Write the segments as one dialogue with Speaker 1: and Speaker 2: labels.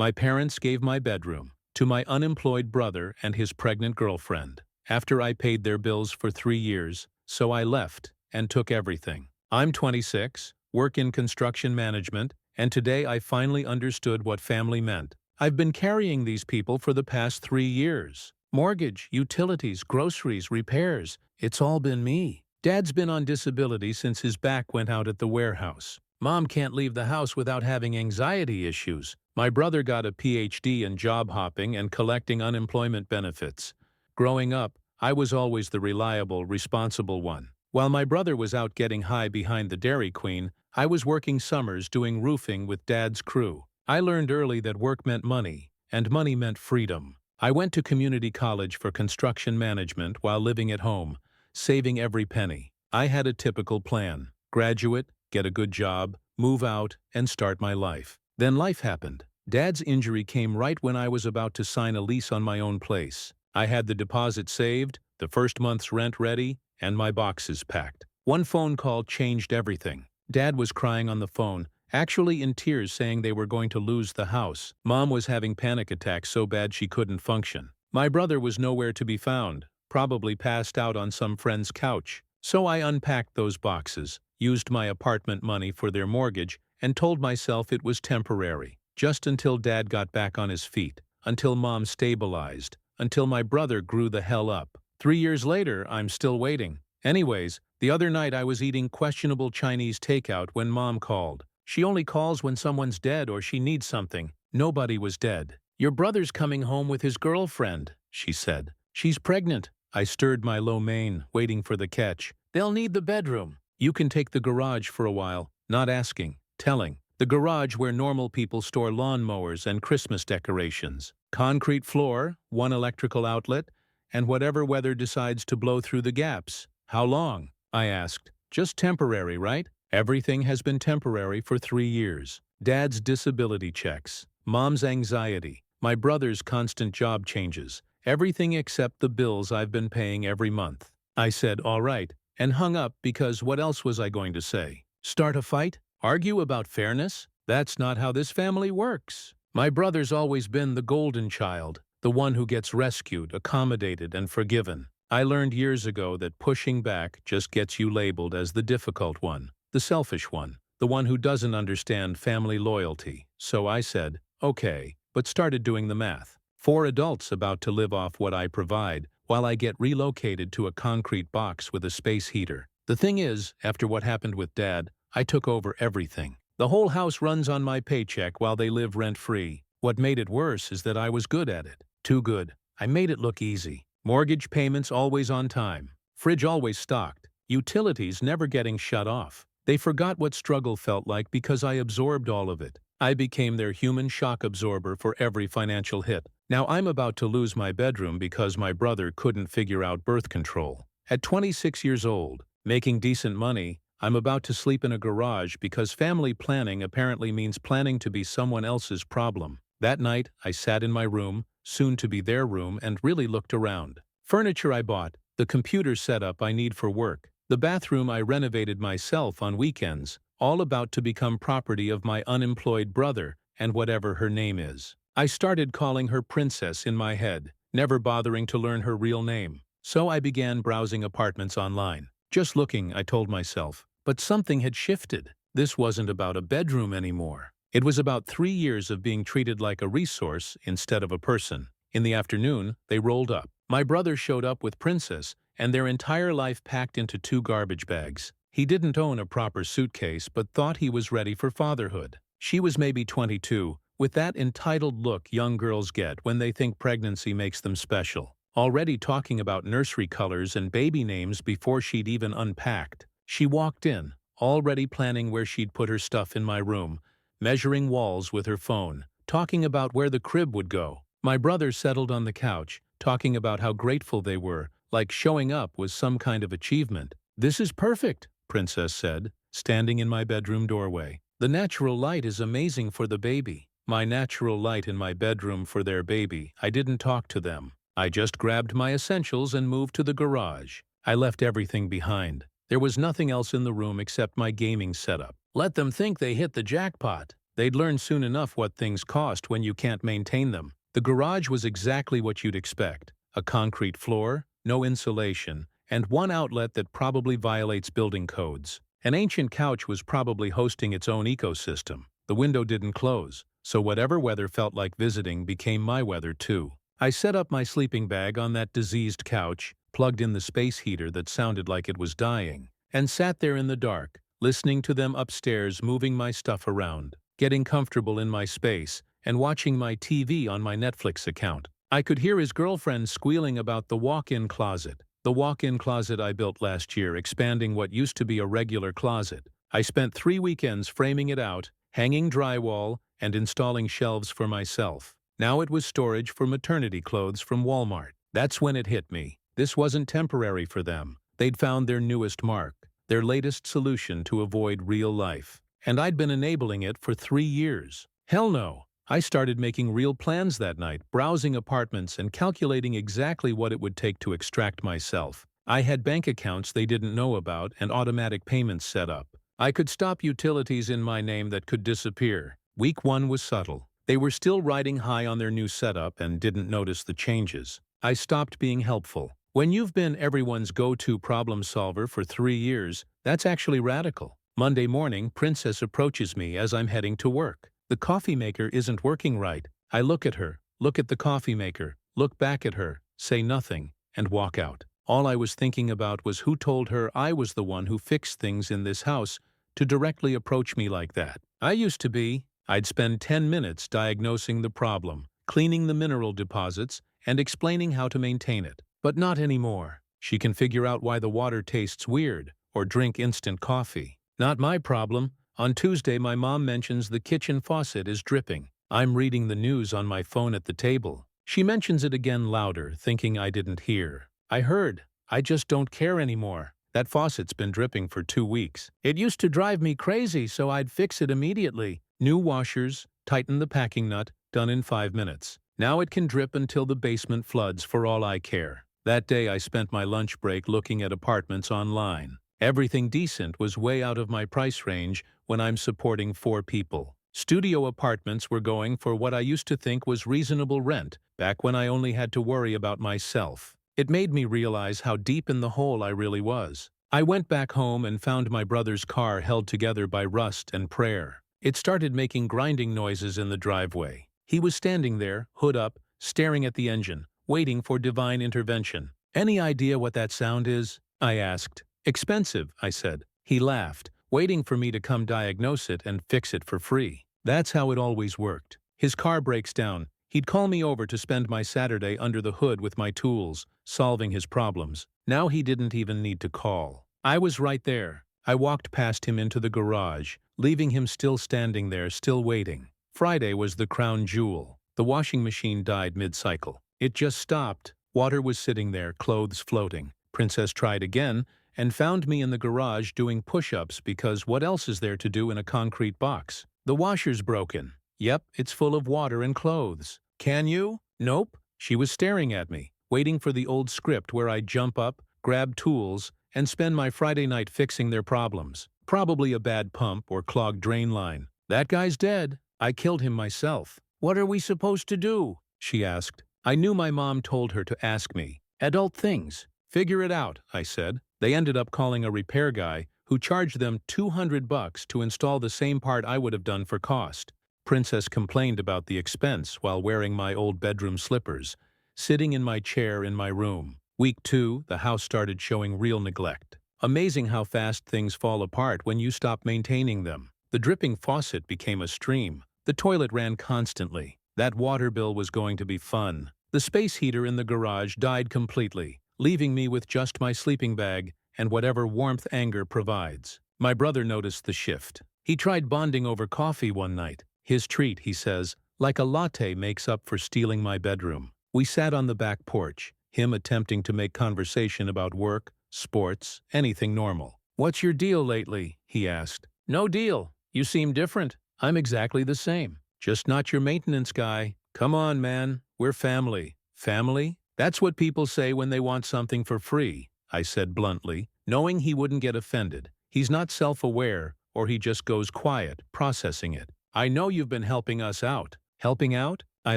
Speaker 1: My parents gave my bedroom to my unemployed brother and his pregnant girlfriend after I paid their bills for 3 years, so I left and took everything. I'm 26, work in construction management, and today I finally understood what family meant. I've been carrying these people for the past 3 years. Mortgage, utilities, groceries, repairs, it's all been me. Dad's been on disability since his back went out at the warehouse. Mom can't leave the house without having anxiety issues. My brother got a PhD in job hopping and collecting unemployment benefits. Growing up, I was always the reliable, responsible one. While my brother was out getting high behind the Dairy Queen, I was working summers doing roofing with Dad's crew. I learned early that work meant money, and money meant freedom. I went to community college for construction management while living at home, saving every penny. I had a typical plan: graduate, get a good job, move out, and start my life. Then life happened. Dad's injury came right when I was about to sign a lease on my own place. I had the deposit saved, the first month's rent ready, and my boxes packed. One phone call changed everything. Dad was crying on the phone, actually in tears, saying they were going to lose the house. Mom was having panic attacks so bad she couldn't function. My brother was nowhere to be found, probably passed out on some friend's couch. So I unpacked those boxes, used my apartment money for their mortgage, and told myself it was temporary. Just until Dad got back on his feet, until Mom stabilized, until my brother grew the hell up. 3 years later, I'm still waiting. Anyways, the other night I was eating questionable Chinese takeout when Mom called. She only calls when someone's dead or she needs something. Nobody was dead. "Your brother's coming home with his girlfriend," she said. "She's pregnant." I stirred my lo mein, waiting for the catch. "They'll need the bedroom. You can take the garage for a while." Not asking, telling. The garage where normal people store lawnmowers and Christmas decorations. Concrete floor, one electrical outlet, and whatever weather decides to blow through the gaps. "How long?" I asked. "Just temporary, right?" Everything has been temporary for 3 years. Dad's disability checks, Mom's anxiety, my brother's constant job changes, everything except the bills I've been paying every month. I said, "All right," and hung up because what else was I going to say? Start a fight? Argue about fairness? That's not how this family works. My brother's always been the golden child, the one who gets rescued, accommodated, and forgiven. I learned years ago that pushing back just gets you labeled as the difficult one, the selfish one, the one who doesn't understand family loyalty. So I said, okay, but started doing the math. 4 adults about to live off what I provide, while I get relocated to a concrete box with a space heater. The thing is, after what happened with Dad, I took over everything. The whole house runs on my paycheck while they live rent-free. What made it worse is that I was good at it. Too good. I made it look easy. Mortgage payments always on time. Fridge always stocked. Utilities never getting shut off. They forgot what struggle felt like because I absorbed all of it. I became their human shock absorber for every financial hit. Now I'm about to lose my bedroom because my brother couldn't figure out birth control. At 26 years old, making decent money, I'm about to sleep in a garage because family planning apparently means planning to be someone else's problem. That night, I sat in my room, soon to be their room, and really looked around. Furniture I bought, the computer setup I need for work, the bathroom I renovated myself on weekends, all about to become property of my unemployed brother and whatever her name is. I started calling her Princess in my head, never bothering to learn her real name. So I began browsing apartments online. Just looking, I told myself. But something had shifted. This wasn't about a bedroom anymore. It was about 3 years of being treated like a resource instead of a person. In the afternoon, they rolled up. My brother showed up with Princess, and their entire life packed into 2 garbage bags. He didn't own a proper suitcase but thought he was ready for fatherhood. She was maybe 22, with that entitled look young girls get when they think pregnancy makes them special. Already talking about nursery colors and baby names before she'd even unpacked. She walked in, already planning where she'd put her stuff in my room, measuring walls with her phone, talking about where the crib would go. My brother settled on the couch, talking about how grateful they were, like showing up was some kind of achievement. "This is perfect," Princess said, standing in my bedroom doorway. "The natural light is amazing for the baby." My natural light in my bedroom for their baby. I didn't talk to them. I just grabbed my essentials and moved to the garage. I left everything behind. There was nothing else in the room except my gaming setup. Let them think they hit the jackpot. They'd learn soon enough what things cost when you can't maintain them. The garage was exactly what you'd expect. A concrete floor, no insulation, and one outlet that probably violates building codes. An ancient couch was probably hosting its own ecosystem. The window didn't close, so whatever weather felt like visiting became my weather too. I set up my sleeping bag on that diseased couch, plugged in the space heater that sounded like it was dying, and sat there in the dark, listening to them upstairs moving my stuff around, getting comfortable in my space, and watching my TV on my Netflix account. I could hear his girlfriend squealing about the walk-in closet. The walk-in closet I built last year, expanding what used to be a regular closet. I spent 3 weekends framing it out, hanging drywall, and installing shelves for myself. Now it was storage for maternity clothes from Walmart. That's when it hit me. This wasn't temporary for them. They'd found their newest mark, their latest solution to avoid real life. And I'd been enabling it for 3 years. Hell no. I started making real plans that night, browsing apartments and calculating exactly what it would take to extract myself. I had bank accounts they didn't know about and automatic payments set up. I could stop utilities in my name that could disappear. Week 1 was subtle. They were still riding high on their new setup and didn't notice the changes. I stopped being helpful. When you've been everyone's go-to problem solver for 3 years, that's actually radical. Monday morning, Princess approaches me as I'm heading to work. The coffee maker isn't working right. I look at her, look at the coffee maker, look back at her, say nothing, and walk out. All I was thinking about was who told her I was the one who fixed things in this house to directly approach me like that. I used to be. I'd spend 10 minutes diagnosing the problem, cleaning the mineral deposits, and explaining how to maintain it. But not anymore. She can figure out why the water tastes weird, or drink instant coffee. Not my problem. On Tuesday, my mom mentions the kitchen faucet is dripping. I'm reading the news on my phone at the table. She mentions it again louder, thinking I didn't hear. I heard. I just don't care anymore. That faucet's been dripping for 2 weeks. It used to drive me crazy, so I'd fix it immediately. New washers, tighten the packing nut, done in 5 minutes. Now it can drip until the basement floods for all I care. That day I spent my lunch break looking at apartments online. Everything decent was way out of my price range when I'm supporting 4 people. Studio apartments were going for what I used to think was reasonable rent, back when I only had to worry about myself. It made me realize how deep in the hole I really was. I went back home and found my brother's car held together by rust and prayer. It started making grinding noises in the driveway. He was standing there, hood up, staring at the engine, waiting for divine intervention. "Any idea what that sound is?" I asked. "Expensive," I said. He laughed, waiting for me to come diagnose it and fix it for free. That's how it always worked. His car breaks down. He'd call me over to spend my Saturday under the hood with my tools, solving his problems. Now he didn't even need to call. I was right there. I walked past him into the garage, leaving him still standing there, still waiting. Friday was the crown jewel. The washing machine died mid-cycle. It just stopped. Water was sitting there, clothes floating. Princess tried again, and found me in the garage doing push-ups because what else is there to do in a concrete box? "The washer's broken." "Yep, it's full of water and clothes." "Can you?" "Nope." She was staring at me, waiting for the old script where I'd jump up, grab tools, and spend my Friday night fixing their problems. Probably a bad pump or clogged drain line. "That guy's dead. I killed him myself." "What are we supposed to do?" she asked. I knew my mom told her to ask me. Adult things. "Figure it out," I said. They ended up calling a repair guy who charged them $200 to install the same part I would have done for cost. Princess complained about the expense while wearing my old bedroom slippers, sitting in my chair in my room. Week 2, the house started showing real neglect. Amazing how fast things fall apart when you stop maintaining them. The dripping faucet became a stream. The toilet ran constantly. That water bill was going to be fun. The space heater in the garage died completely, leaving me with just my sleeping bag and whatever warmth anger provides. My brother noticed the shift. He tried bonding over coffee one night. His treat, he says, like a latte makes up for stealing my bedroom. We sat on the back porch, him attempting to make conversation about work, sports, anything normal. "What's your deal lately?" he asked. "No deal. You seem different." "I'm exactly the same. Just not your maintenance guy." "Come on, man. We're family." "Family? That's what people say when they want something for free," I said bluntly, knowing he wouldn't get offended. He's not self-aware, or he just goes quiet, processing it. I know you've been helping us out. Helping out? I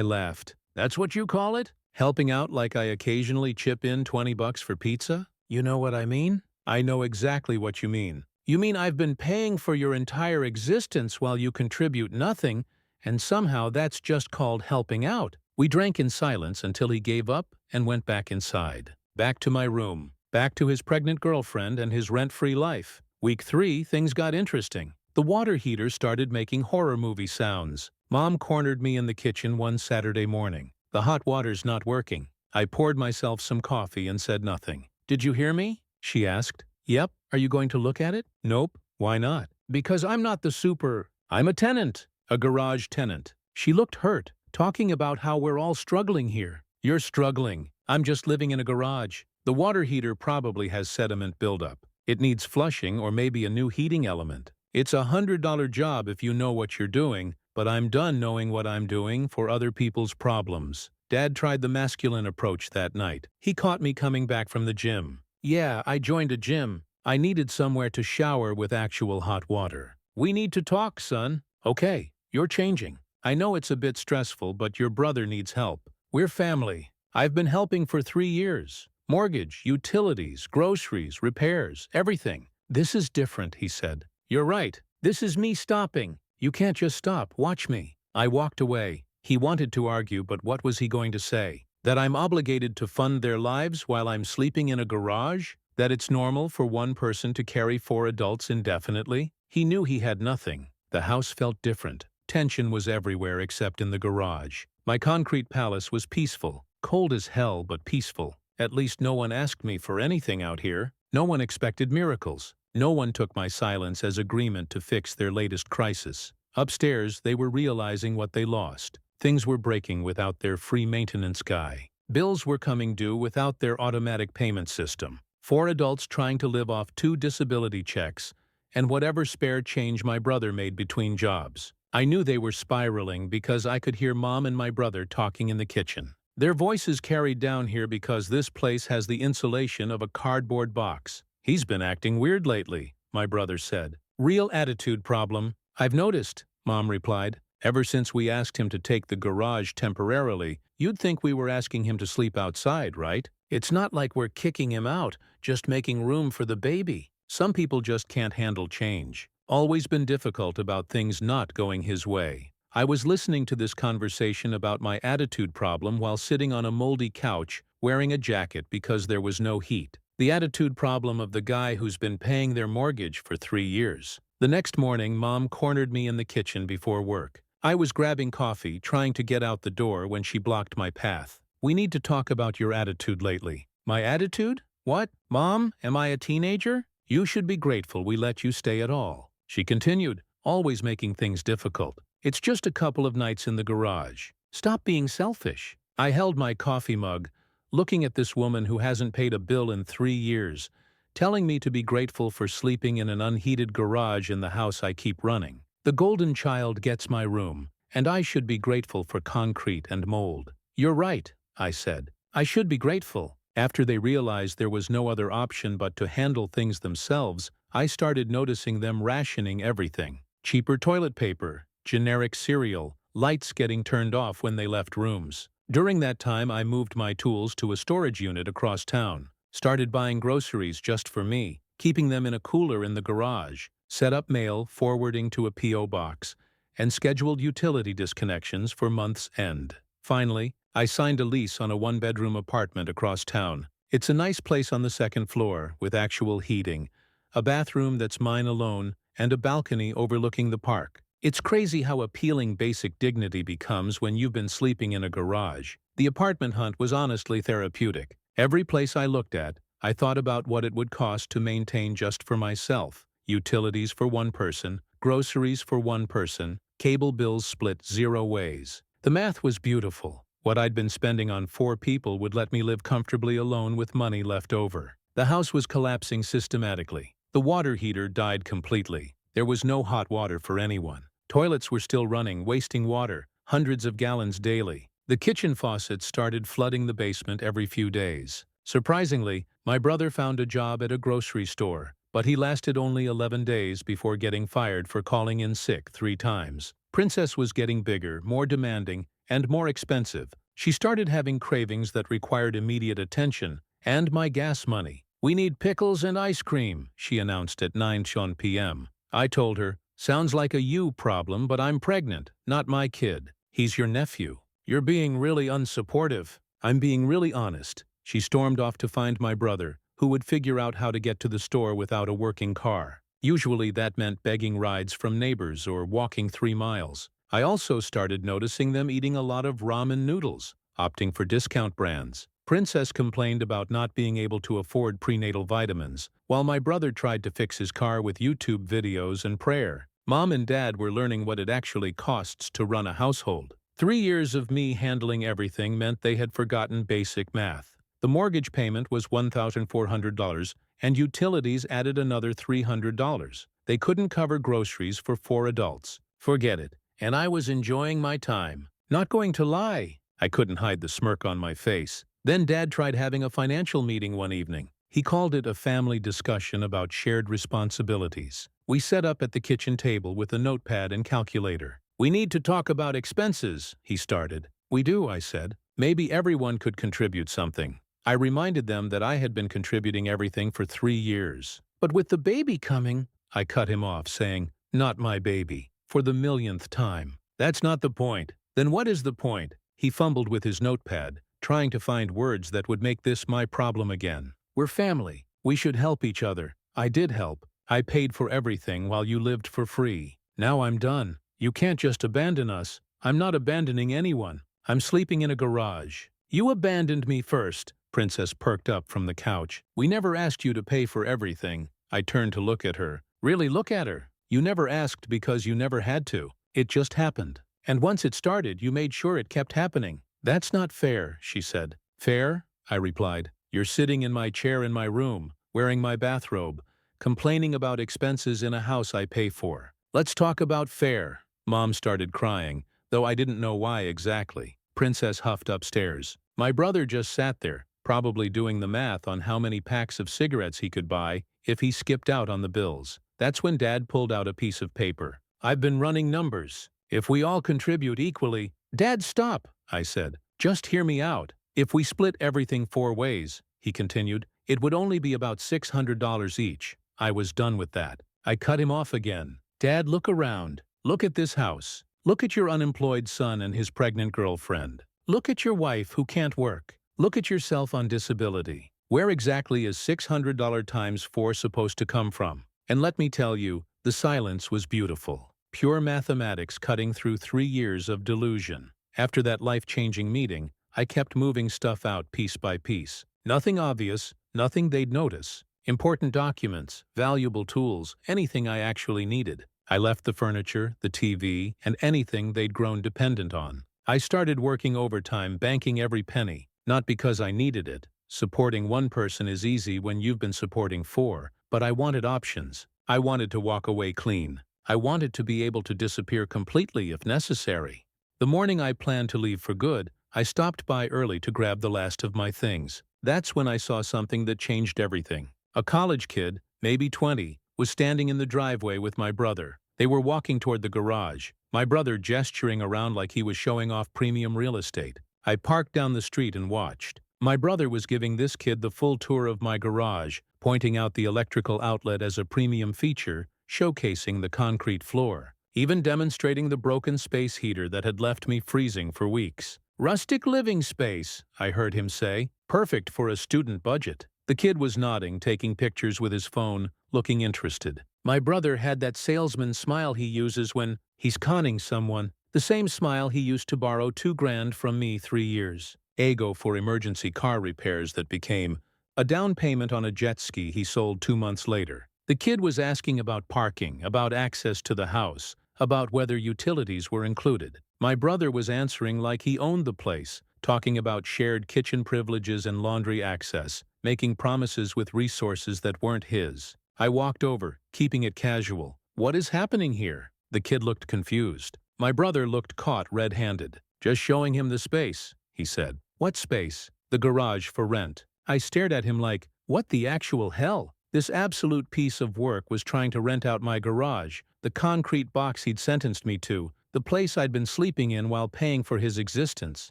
Speaker 1: laughed. That's what you call it? Helping out like I occasionally chip in 20 bucks for pizza? You know what I mean? I know exactly what you mean. You mean I've been paying for your entire existence while you contribute nothing, and somehow that's just called helping out. We drank in silence until he gave up and went back inside. Back to my room. Back to his pregnant girlfriend and his rent-free life. Week 3, things got interesting. The water heater started making horror movie sounds. Mom cornered me in the kitchen one Saturday morning. The hot water's not working. I poured myself some coffee and said nothing. Did you hear me? She asked. Yep. Are you going to look at it? Nope. Why not? Because I'm not the super. I'm a tenant. A garage tenant. She looked hurt, talking about how we're all struggling here. You're struggling. I'm just living in a garage. The water heater probably has sediment buildup. It needs flushing or maybe a new heating element. It's a $100 job if you know what you're doing, but I'm done knowing what I'm doing for other people's problems. Dad tried the masculine approach that night. He caught me coming back from the gym. Yeah, I joined a gym. I needed somewhere to shower with actual hot water. We need to talk, son. Okay, you're changing. I know it's a bit stressful, but your brother needs help. We're family. I've been helping for 3 years. Mortgage, utilities, groceries, repairs, everything. This is different, he said. You're right. This is me stopping. You can't just stop. Watch me. I walked away. He wanted to argue, but what was he going to say? That I'm obligated to fund their lives while I'm sleeping in a garage? That it's normal for one person to carry 4 adults indefinitely? He knew he had nothing. The house felt different. Tension was everywhere except in the garage. My concrete palace was peaceful. Cold as hell, but peaceful. At least no one asked me for anything out here. No one expected miracles. No one took my silence as agreement to fix their latest crisis. Upstairs, they were realizing what they lost. Things were breaking without their free maintenance guy. Bills were coming due without their automatic payment system. 4 adults trying to live off 2 disability checks, and whatever spare change my brother made between jobs. I knew they were spiraling because I could hear Mom and my brother talking in the kitchen. Their voices carried down here because this place has the insulation of a cardboard box. He's been acting weird lately, my brother said. Real attitude problem. I've noticed, Mom replied. Ever since we asked him to take the garage temporarily, you'd think we were asking him to sleep outside, right? It's not like we're kicking him out, just making room for the baby. Some people just can't handle change. Always been difficult about things not going his way. I was listening to this conversation about my attitude problem while sitting on a moldy couch, wearing a jacket because there was no heat. The attitude problem of the guy who's been paying their mortgage for 3 years. The next morning, Mom cornered me in the kitchen before work. I was grabbing coffee, trying to get out the door when she blocked my path. We need to talk about your attitude lately. My attitude? What? Mom, am I a teenager? You should be grateful we let you stay at all. She continued, always making things difficult. It's just a couple of nights in the garage. Stop being selfish. I held my coffee mug, looking at this woman who hasn't paid a bill in 3 years, telling me to be grateful for sleeping in an unheated garage in the house I keep running. The golden child gets my room, and I should be grateful for concrete and mold. You're right, I said. I should be grateful. After they realized there was no other option but to handle things themselves, I started noticing them rationing everything. Cheaper toilet paper, generic cereal, lights getting turned off when they left rooms. During that time, I moved my tools to a storage unit across town, started buying groceries just for me, keeping them in a cooler in the garage, set up mail forwarding to a P.O. box, and scheduled utility disconnections for month's end. Finally, I signed a lease on a 1-bedroom apartment across town. It's a nice place on the 2nd floor, with actual heating, a bathroom that's mine alone, and a balcony overlooking the park. It's crazy how appealing basic dignity becomes when you've been sleeping in a garage. The apartment hunt was honestly therapeutic. Every place I looked at, I thought about what it would cost to maintain just for myself. Utilities for 1 person, groceries for 1 person, cable bills split 0 ways. The math was beautiful. What I'd been spending on 4 people would let me live comfortably alone with money left over. The house was collapsing systematically. The water heater died completely. There was no hot water for anyone. Toilets were still running, wasting water, hundreds of gallons daily. The kitchen faucets started flooding the basement every few days. Surprisingly, my brother found a job at a grocery store, but he lasted only 11 days before getting fired for calling in sick 3 times. Princess was getting bigger, more demanding, and more expensive. She started having cravings that required immediate attention and my gas money. "We need pickles and ice cream," she announced at 9 p.m. I told her, "Sounds like a you problem, but I'm pregnant, not my kid. He's your nephew. You're being really unsupportive." "I'm being really honest." She stormed off to find my brother, who would figure out how to get to the store without a working car. Usually that meant begging rides from neighbors or walking 3 miles. I also started noticing them eating a lot of ramen noodles, opting for discount brands. Princess complained about not being able to afford prenatal vitamins, while my brother tried to fix his car with YouTube videos and prayer. Mom and Dad were learning what it actually costs to run a household. 3 years of me handling everything meant they had forgotten basic math. The mortgage payment was $1,400, and utilities added another $300. They couldn't cover groceries for 4 adults. Forget it. And I was enjoying my time. Not going to lie. I couldn't hide the smirk on my face. Then Dad tried having a financial meeting one evening. He called it a family discussion about shared responsibilities. We set up at the kitchen table with a notepad and calculator. "We need to talk about expenses," he started. "We do," I said. "Maybe everyone could contribute something." I reminded them that I had been contributing everything for 3 years. "But with the baby coming," I cut him off, saying, "Not my baby," for the millionth time. "That's not the point." "Then what is the point?" He fumbled with his notepad, trying to find words that would make this my problem again. "We're family. We should help each other." I did help. I paid for everything while you lived for free. Now I'm done. You can't just abandon us. I'm not abandoning anyone. I'm sleeping in a garage. "You abandoned me first." Princess perked up from the couch. "We never asked you to pay for everything." I turned to look at her. "Really, look at her. You never asked because you never had to. It just happened. And once it started, you made sure it kept happening." "That's not fair," she said. "Fair?" I replied. "You're sitting in my chair in my room, wearing my bathrobe, complaining about expenses in a house I pay for. Let's talk about fair." Mom started crying, though I didn't know why exactly. Princess huffed upstairs. My brother just sat there, probably doing the math on how many packs of cigarettes he could buy if he skipped out on the bills. That's when Dad pulled out a piece of paper. "I've been running numbers. If we all contribute equally—" "Dad, stop," I said. "Just hear me out. If we split everything 4 ways," he continued, "it would only be about $600 each." I was done with that. I cut him off again. "Dad, look around. Look at this house. Look at your unemployed son and his pregnant girlfriend. Look at your wife who can't work. Look at yourself on disability. Where exactly is $600 times 4 supposed to come from?" And let me tell you, the silence was beautiful. Pure mathematics cutting through 3 years of delusion. After that life-changing meeting, I kept moving stuff out piece by piece. Nothing obvious, nothing they'd notice. Important documents, valuable tools, anything I actually needed. I left the furniture, the TV, and anything they'd grown dependent on. I started working overtime, banking every penny. Not because I needed it. Supporting one person is easy when you've been supporting 4, but I wanted options. I wanted to walk away clean. I wanted to be able to disappear completely if necessary. The morning I planned to leave for good, I stopped by early to grab the last of my things. That's when I saw something that changed everything. A college kid, maybe 20, was standing in the driveway with my brother. They were walking toward the garage, my brother gesturing around like he was showing off premium real estate. I parked down the street and watched. My brother was giving this kid the full tour of my garage, pointing out the electrical outlet as a premium feature, showcasing the concrete floor, even demonstrating the broken space heater that had left me freezing for weeks. "Rustic living space," I heard him say. "Perfect for a student budget." The kid was nodding, taking pictures with his phone, looking interested. My brother had that salesman smile he uses when he's conning someone. The same smile he used to borrow $2,000 from me 3 years ago for emergency car repairs that became a down payment on a jet ski he sold 2 months later. The kid was asking about parking, about access to the house, about whether utilities were included. My brother was answering like he owned the place, talking about shared kitchen privileges and laundry access, making promises with resources that weren't his. I walked over, keeping it casual. "What is happening here?" The kid looked confused. My brother looked caught red-handed. "Just showing him the space," he said. "What space?" "The garage for rent." I stared at him like, what the actual hell? This absolute piece of work was trying to rent out my garage, the concrete box he'd sentenced me to, The place I'd been sleeping in while paying for his existence.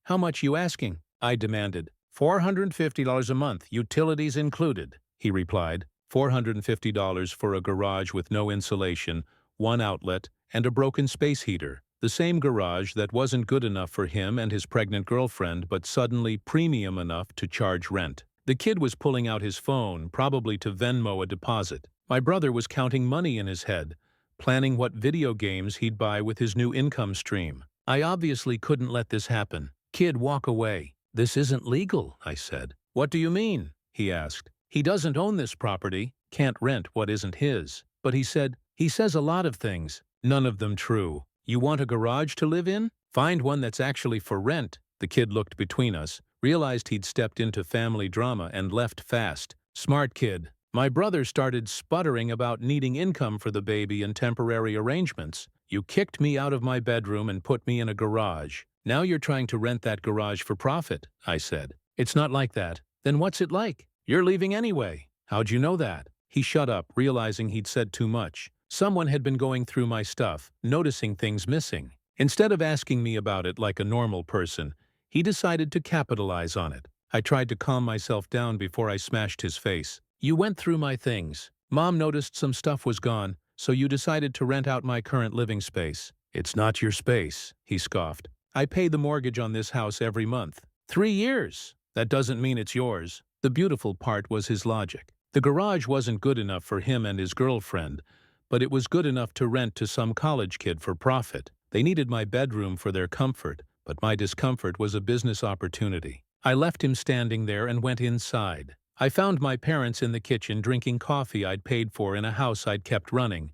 Speaker 1: How much you asking? I demanded. $450 a month, utilities included, he replied. $450 for a garage with no insulation, one outlet, and a broken space heater. The same garage that wasn't good enough for him and his pregnant girlfriend, but suddenly premium enough to charge rent. The kid was pulling out his phone, probably to Venmo a deposit. My brother was counting money in his head, planning what video games he'd buy with his new income stream. I obviously couldn't let this happen. Kid, walk away. This isn't legal, I said. What do you mean? He asked. He doesn't own this property, can't rent what isn't his. But he says a lot of things, none of them true. You want a garage to live in? Find one that's actually for rent. The kid looked between us, realized he'd stepped into family drama and left fast. Smart kid. My brother started sputtering about needing income for the baby and temporary arrangements. You kicked me out of my bedroom and put me in a garage. Now you're trying to rent that garage for profit, I said. It's not like that. Then what's it like? You're leaving anyway. How'd you know that? He shut up, realizing he'd said too much. Someone had been going through my stuff, noticing things missing. Instead of asking me about it like a normal person, he decided to capitalize on it. I tried to calm myself down before I smashed his face. You went through my things. Mom noticed some stuff was gone, so you decided to rent out my current living space. It's not your space, he scoffed. I pay the mortgage on this house every month. 3 years. That doesn't mean it's yours. The beautiful part was his logic. The garage wasn't good enough for him and his girlfriend, but it was good enough to rent to some college kid for profit. They needed my bedroom for their comfort, but my discomfort was a business opportunity. I left him standing there and went inside. I found my parents in the kitchen drinking coffee I'd paid for in a house I'd kept running,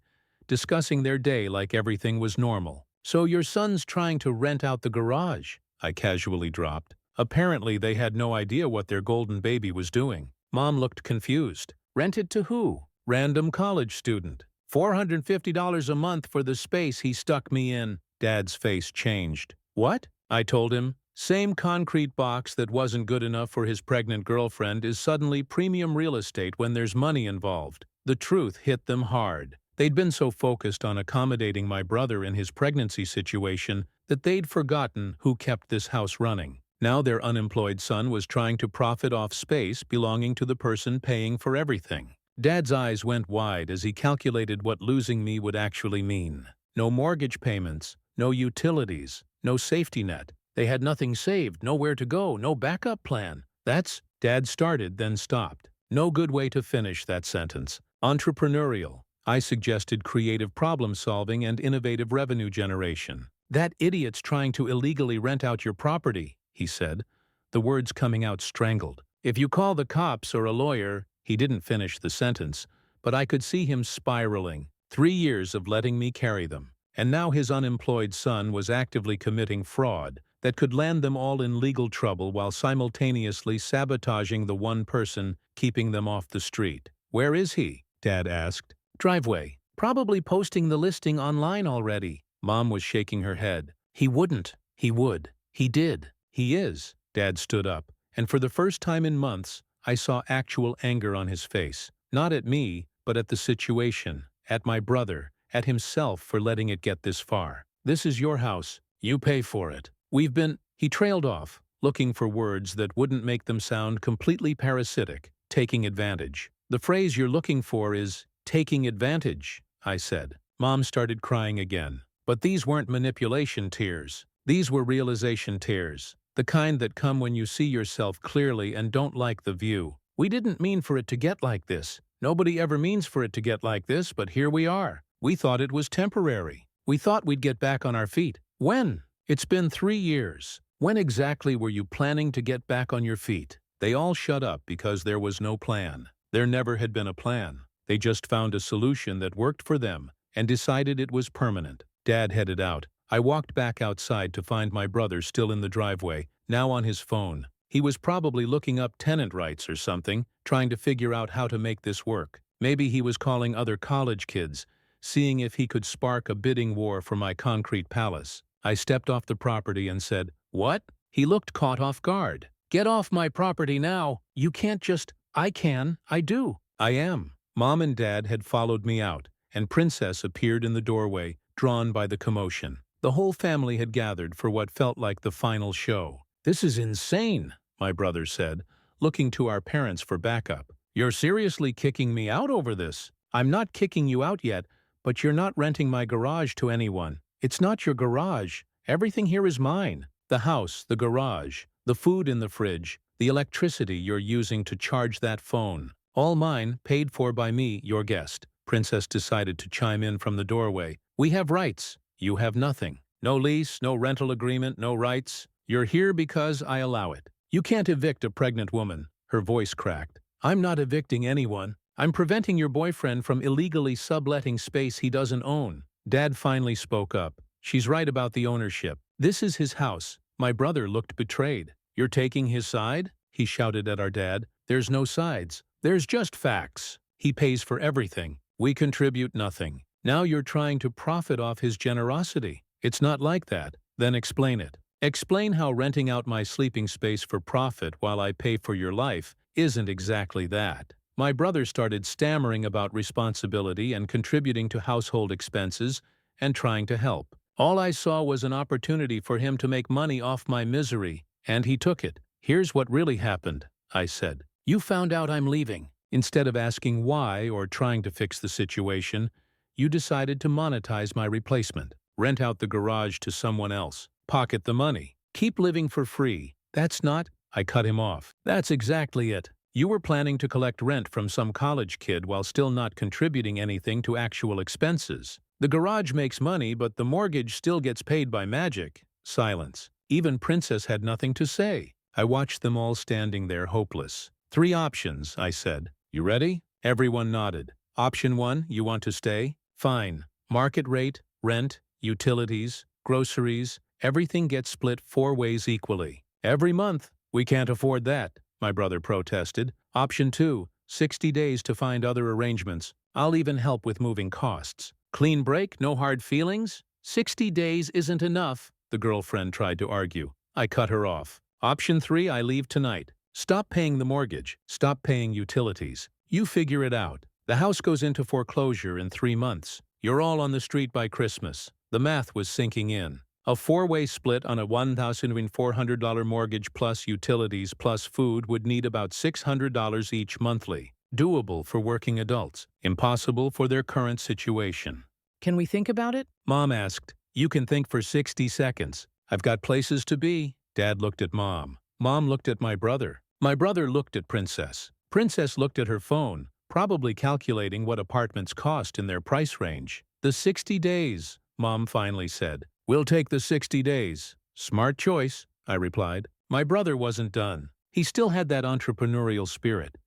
Speaker 1: discussing their day like everything was normal. So your son's trying to rent out the garage, I casually dropped. Apparently they had no idea what their golden baby was doing. Mom looked confused. Rent it to who? Random college student. $450 a month for the space he stuck me in. Dad's face changed. What? I told him. Same concrete box that wasn't good enough for his pregnant girlfriend is suddenly premium real estate when there's money involved. The truth hit them hard. They'd been so focused on accommodating my brother in his pregnancy situation that they'd forgotten who kept this house running. Now their unemployed son was trying to profit off space belonging to the person paying for everything. Dad's eyes went wide as he calculated what losing me would actually mean. No mortgage payments, no utilities, no safety net. They had nothing saved, nowhere to go, no backup plan. Dad started, then stopped. No good way to finish that sentence. Entrepreneurial. I suggested creative problem-solving and innovative revenue generation. That idiot's trying to illegally rent out your property, he said, the words coming out strangled. If you call the cops or a lawyer, he didn't finish the sentence, but I could see him spiraling. 3 years of letting me carry them. And now his unemployed son was actively committing fraud that could land them all in legal trouble while simultaneously sabotaging the one person keeping them off the street. Where is he? Dad asked. Driveway. Probably posting the listing online already. Mom was shaking her head. He wouldn't. He would. He did. He is. Dad stood up, and for the first time in months, I saw actual anger on his face. Not at me, but at the situation, at my brother, at himself for letting it get this far. This is your house. You pay for it. He trailed off, looking for words that wouldn't make them sound completely parasitic, taking advantage. The phrase you're looking for is taking advantage, I said. Mom started crying again. But these weren't manipulation tears. These were realization tears. The kind that come when you see yourself clearly and don't like the view. We didn't mean for it to get like this. Nobody ever means for it to get like this, but here we are. We thought it was temporary. We thought we'd get back on our feet. When? It's been 3 years. When exactly were you planning to get back on your feet? They all shut up because there was no plan. There never had been a plan. They just found a solution that worked for them and decided it was permanent. Dad headed out. I walked back outside to find my brother still in the driveway, now on his phone. He was probably looking up tenant rights or something, trying to figure out how to make this work. Maybe he was calling other college kids, seeing if he could spark a bidding war for my concrete palace. I stepped off the property and said, "What?" He looked caught off guard. "Get off my property now. You can't just—" "I can. I do. I am." Mom and Dad had followed me out, and Princess appeared in the doorway, drawn by the commotion. The whole family had gathered for what felt like the final show. "This is insane," my brother said, looking to our parents for backup. "You're seriously kicking me out over this?" "I'm not kicking you out yet, but you're not renting my garage to anyone. It's not your garage. Everything here is mine. The house, the garage, the food in the fridge, the electricity you're using to charge that phone. All mine, paid for by me, your guest." Princess decided to chime in from the doorway. "We have rights. You have nothing. No lease, no rental agreement, no rights. You're here because I allow it. You can't evict a pregnant woman." Her voice cracked. "I'm not evicting anyone. I'm preventing your boyfriend from illegally subletting space he doesn't own." Dad finally spoke up. "She's right about the ownership. This is his house." My brother looked betrayed. "You're taking his side?" he shouted at our dad. "There's no sides. There's just facts. He pays for everything. We contribute nothing. Now you're trying to profit off his generosity. It's not like that." "Then explain it. Explain how renting out my sleeping space for profit while I pay for your life isn't exactly that." My brother started stammering about responsibility and contributing to household expenses and trying to help. All I saw was an opportunity for him to make money off my misery, and he took it. "Here's what really happened," I said. "You found out I'm leaving. Instead of asking why or trying to fix the situation, you decided to monetize my replacement, rent out the garage to someone else, pocket the money, keep living for free. That's not—" I cut him off. "That's exactly it. You were planning to collect rent from some college kid while still not contributing anything to actual expenses. The garage makes money, but the mortgage still gets paid by magic." Silence. Even Princess had nothing to say. I watched them all standing there hopeless. "3 options," I said. "You ready?" Everyone nodded. "Option 1, you want to stay? Fine. Market rate, rent, utilities, groceries, everything gets split 4 ways equally. Every month." "We can't afford that," my brother protested. "Option 2, 60 days to find other arrangements. I'll even help with moving costs." "Clean break, no hard feelings?" "60 days isn't enough," the girlfriend tried to argue. I cut her off. "Option 3, I leave tonight. Stop paying the mortgage. Stop paying utilities. You figure it out. The house goes into foreclosure in 3 months. You're all on the street by Christmas." The math was sinking in. A 4-way split on a $1,400 mortgage plus utilities plus food would need about $600 each monthly. Doable for working adults. Impossible for their current situation.
Speaker 2: Can we think about it?
Speaker 1: Mom asked. "You can think for 60 seconds. I've got places to be." Dad looked at Mom. Mom looked at my brother. My brother looked at Princess. Princess looked at her phone, probably calculating what apartments cost in their price range. "The 60 days, Mom finally said. "We'll take the 60 days. "Smart choice," I replied. My brother wasn't done. He still had that entrepreneurial spirit.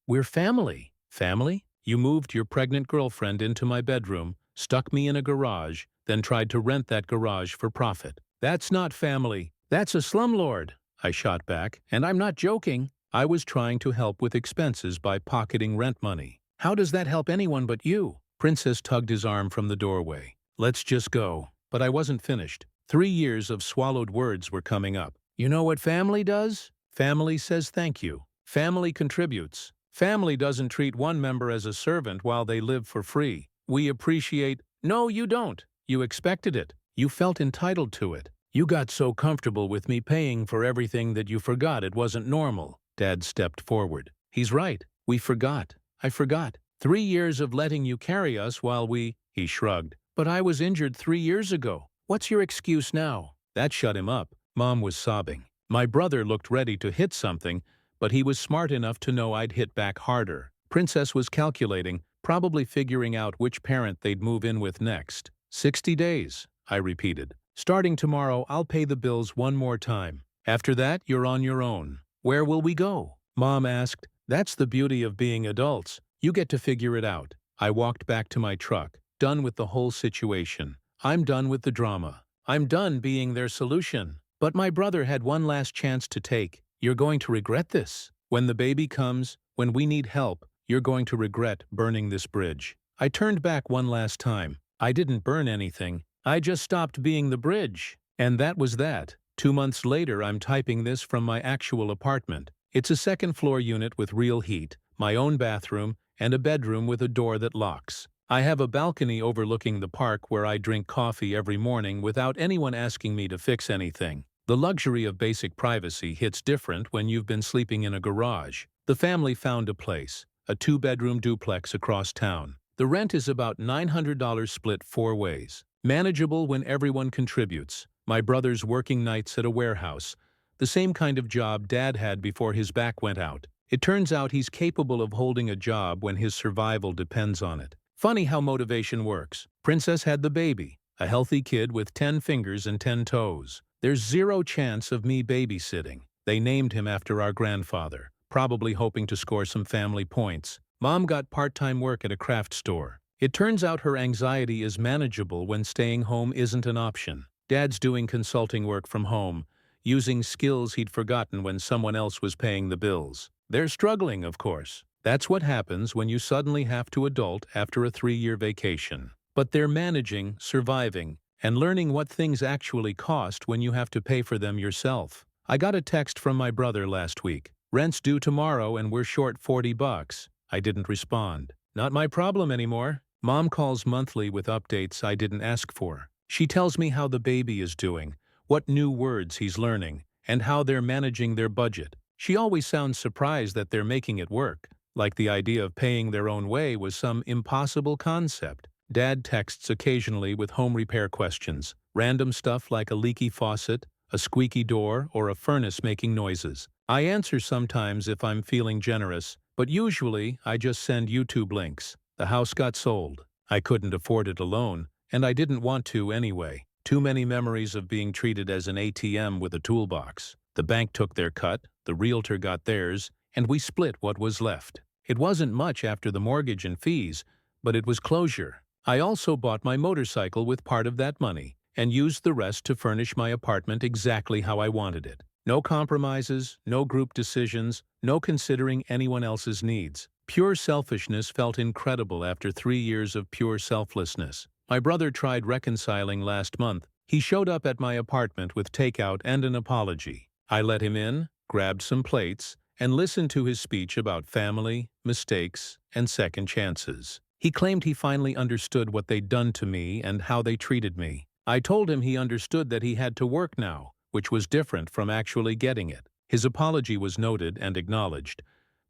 Speaker 1: "We're family." "Family? You moved your pregnant girlfriend into my bedroom, stuck me in a garage, then tried to rent that garage for profit. That's not family. That's a slumlord," I shot back, "and I'm not joking. I was trying to help with expenses by pocketing rent money." "How does that help anyone but you?" Princess tugged his arm from the doorway. "Let's just go." But I wasn't finished. 3 years of swallowed words were coming up. "You know what family does? Family says thank you. Family contributes. Family doesn't treat one member as a servant while they live for free. We appreciate—" "No, you don't. You expected it. You felt entitled to it. You got so comfortable with me paying for everything that you forgot it wasn't normal." Dad stepped forward. "He's right. We forgot. I forgot. 3 years of letting you carry us while we—" He shrugged. "But I was injured 3 years ago. What's your excuse now?" That shut him up. Mom was sobbing. My brother looked ready to hit something, but he was smart enough to know I'd hit back harder. Princess was calculating, probably figuring out which parent they'd move in with next. 60 days, I repeated. "Starting tomorrow, I'll pay the bills one more time. After that, you're on your own." "Where will we go?" Mom asked. "That's the beauty of being adults. You get to figure it out." I walked back to my truck, done with the whole situation. I'm done with the drama. I'm done being their solution. But my brother had one last chance to take. "You're going to regret this. When the baby comes, when we need help, you're going to regret burning this bridge." I turned back one last time. I didn't burn anything. I just stopped being the bridge. And that was that. 2 months later, I'm typing this from my actual apartment. It's a 2nd-floor unit with real heat, my own bathroom, and a bedroom with a door that locks. I have a balcony overlooking the park where I drink coffee every morning without anyone asking me to fix anything. The luxury of basic privacy hits different when you've been sleeping in a garage. The family found a place, a 2-bedroom duplex across town. The rent is about $900 split 4 ways. Manageable when everyone contributes. My brother's working nights at a warehouse, the same kind of job Dad had before his back went out. It turns out he's capable of holding a job when his survival depends on it. Funny how motivation works. Princess had the baby, a healthy kid with 10 fingers and 10 toes. There's zero chance of me babysitting. They named him after our grandfather, probably hoping to score some family points. Mom got part-time work at a craft store. It turns out her anxiety is manageable when staying home isn't an option. Dad's doing consulting work from home, using skills he'd forgotten when someone else was paying the bills. They're struggling, of course. That's what happens when you suddenly have to adult after a 3-year vacation. But they're managing, surviving, and learning what things actually cost when you have to pay for them yourself. I got a text from my brother last week. Rent's due tomorrow and we're short $40. I didn't respond. Not my problem anymore. Mom calls monthly with updates I didn't ask for. She tells me how the baby is doing, what new words he's learning, and how they're managing their budget. She always sounds surprised that they're making it work, like the idea of paying their own way was some impossible concept. Dad texts occasionally with home repair questions, random stuff like a leaky faucet, a squeaky door, or a furnace making noises. I answer sometimes if I'm feeling generous, but usually I just send YouTube links. The house got sold. I couldn't afford it alone, and I didn't want to anyway. Too many memories of being treated as an ATM with a toolbox. The bank took their cut, the realtor got theirs, and we split what was left. It wasn't much after the mortgage and fees, but it was closure. I also bought my motorcycle with part of that money, and used the rest to furnish my apartment exactly how I wanted it. No compromises, no group decisions, no considering anyone else's needs. Pure selfishness felt incredible after 3 years of pure selflessness. My brother tried reconciling last month. He showed up at my apartment with takeout and an apology. I let him in, grabbed some plates, and listened to his speech about family, mistakes, and second chances. He claimed he finally understood what they'd done to me and how they treated me. I told him he understood that he had to work now, which was different from actually getting it. His apology was noted and acknowledged,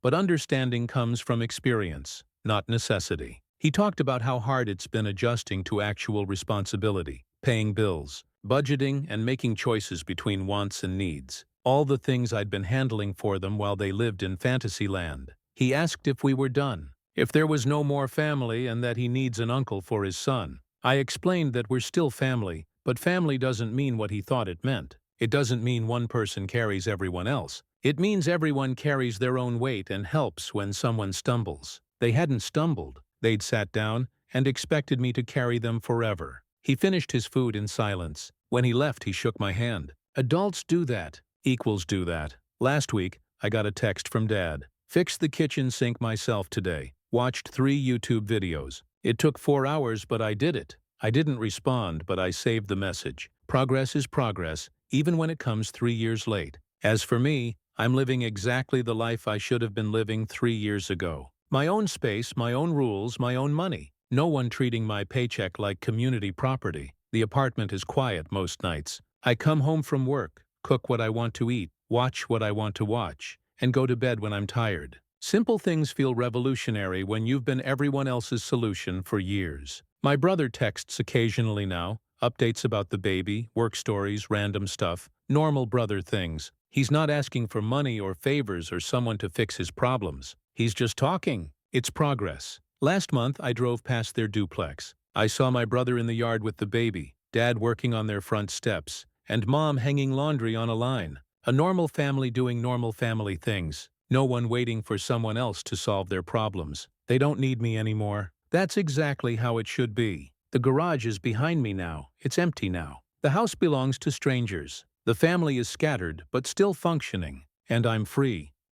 Speaker 1: but understanding comes from experience, not necessity. He talked about how hard it's been adjusting to actual responsibility, paying bills, budgeting, and making choices between wants and needs. All the things I'd been handling for them while they lived in fantasy land. He asked if we were done, if there was no more family and that he needs an uncle for his son. I explained that we're still family, but family doesn't mean what he thought it meant. It doesn't mean one person carries everyone else. It means everyone carries their own weight and helps when someone stumbles. They hadn't stumbled. They'd sat down and expected me to carry them forever. He finished his food in silence. When he left, he shook my hand. Adults do that. Equals do that. Last week, I got a text from Dad. Fixed the kitchen sink myself today. Watched 3 YouTube videos. It took 4 hours, but I did it. I didn't respond, but I saved the message. Progress is progress, even when it comes 3 years late. As for me, I'm living exactly the life I should have been living 3 years ago. My own space, my own rules, my own money. No one treating my paycheck like community property. The apartment is quiet most nights. I come home from work, cook what I want to eat, watch what I want to watch, and go to bed when I'm tired. Simple things feel revolutionary when you've been everyone else's solution for years. My brother texts occasionally now, updates about the baby, work stories, random stuff, normal brother things. He's not asking for money or favors or someone to fix his problems. He's just talking. It's progress. Last month, I drove past their duplex. I saw my brother in the yard with the baby, Dad working on their front steps, and Mom hanging laundry on a line. A normal family doing normal family things. No one waiting for someone else to solve their problems. They don't need me anymore. That's exactly how it should be. The garage is behind me now. It's empty now. The house belongs to strangers. The family is scattered, but still functioning. And I'm free.